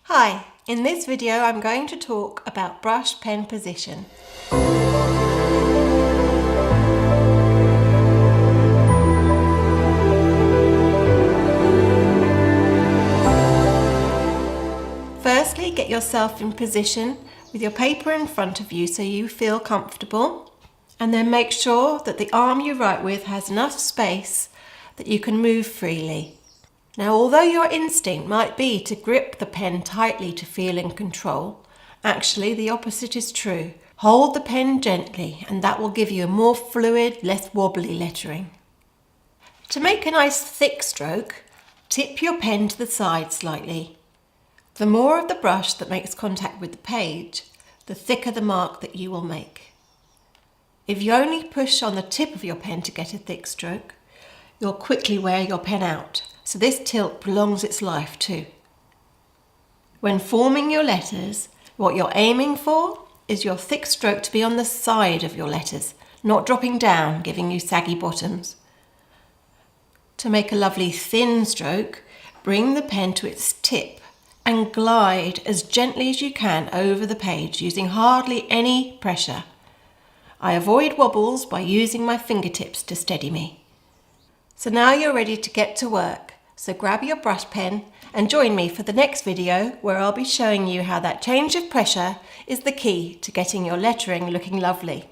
Hi, in this video I'm going to talk about brush pen position. Firstly, get yourself in position with your paper in front of you so you feel comfortable, and then make sure that the arm you write with has enough space that you can move freely. Now, although your instinct might be to grip the pen tightly to feel in control, actually the opposite is true. Hold the pen gently and that will give you a more fluid, less wobbly lettering. To make a nice thick stroke, tip your pen to the side slightly. The more of the brush that makes contact with the page, the thicker the mark that you will make. If you only push on the tip of your pen to get a thick stroke, you'll quickly wear your pen out. So this tilt prolongs its life too. When forming your letters, what you're aiming for is your thick stroke to be on the side of your letters, not dropping down, giving you saggy bottoms. To make a lovely thin stroke, bring the pen to its tip and glide as gently as you can over the page using hardly any pressure. I avoid wobbles by using my fingertips to steady me. So now you're ready to get to work. So grab your brush pen and join me for the next video where I'll be showing you how that change of pressure is the key to getting your lettering looking lovely.